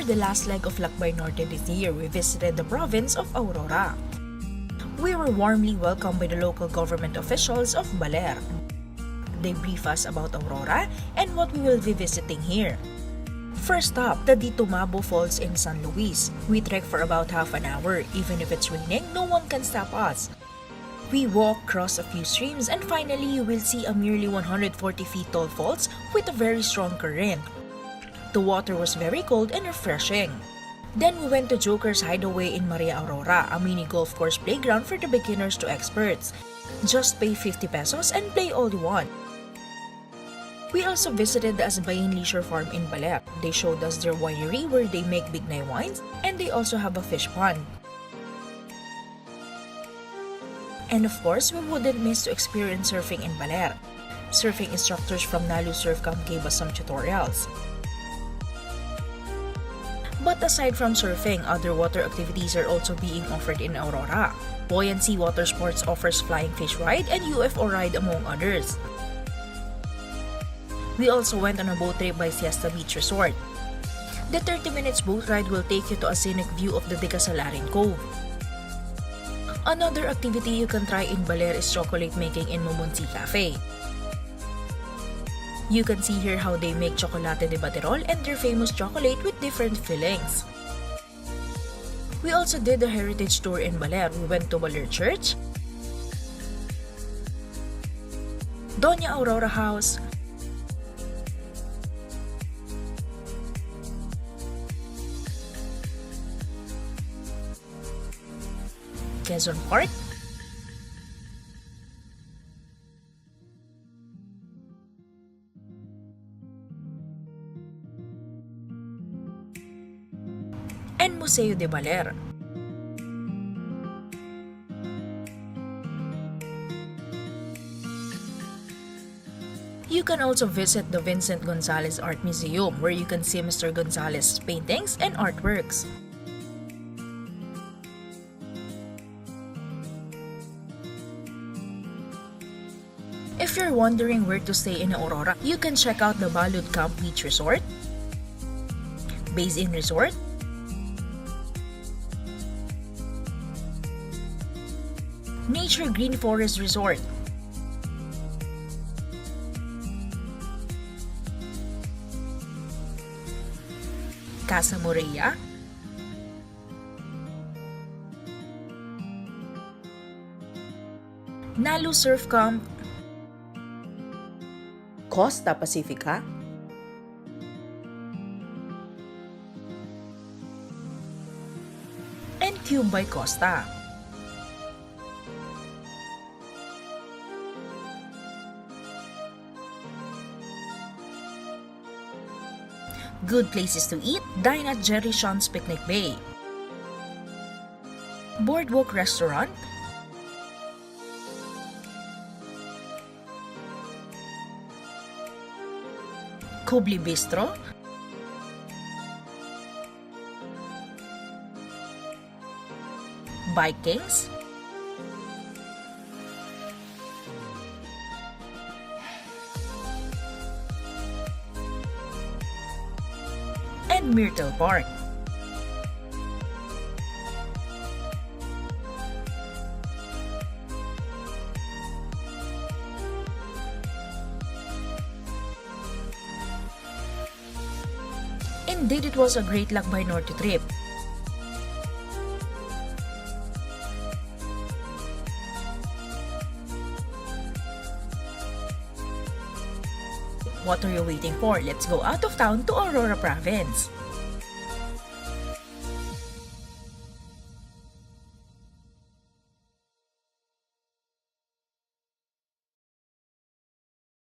For the last leg of Lakbay Norte this year, we visited the province of Aurora. We were warmly welcomed by the local government officials of Baler. They brief us about Aurora and what we will be visiting here. First up, the Ditumabo Falls in San Luis. We trek for about half an hour. Even if it's raining, no one can stop us. We walk, cross a few streams, and finally you will see a merely 140 feet tall falls with a very strong current. The water was very cold and refreshing. Then we went to Joker's Hideaway in Maria Aurora, a mini golf course playground for the beginners to experts. Just pay 50 pesos and play all you want. We also visited the Azbahaen Leisure Farm in Baler. They showed us their winery where they make Bignay wines, and they also have a fish pond. And of course, we wouldn't miss to experience surfing in Baler. Surfing instructors from Nalu Surf Camp gave us some tutorials. But aside from surfing, other water activities are also being offered in Aurora. Buoyancy Water Sports offers flying fish ride and UFO ride among others. We also went on a boat trip by Seasta Beach Resort. The 30 minutes boat ride will take you to a scenic view of the Decasalarin Cove. Another activity you can try in Baler is chocolate making in Momonsi Cafe. You can see here how they make chocolate de baterol and their famous chocolate with different fillings. We also did a heritage tour in Baler. We went to Baler Church, Doña Aurora House, Quezon Park, and Museo de Baler. You can also visit the Vincent Gonzalez Art Museum where you can see Mr. Gonzalez's paintings and artworks. If you're wondering where to stay in Aurora, you can check out the Balud Camp Beach Resort, Basin Resort, Nature Green Forest Resort, Casa Moorea, Nalu Surf Camp, Costa Pacifica, and Cube by Costa. Good places to eat, dine at Jerry Sean's Picnic Bay, Boardwalk Restaurant, Kubli Bistro, Vikings, and Myrtle Park. Indeed, it was a great Lakbay Norte trip. What are you waiting for? Let's go out of town to Aurora Province.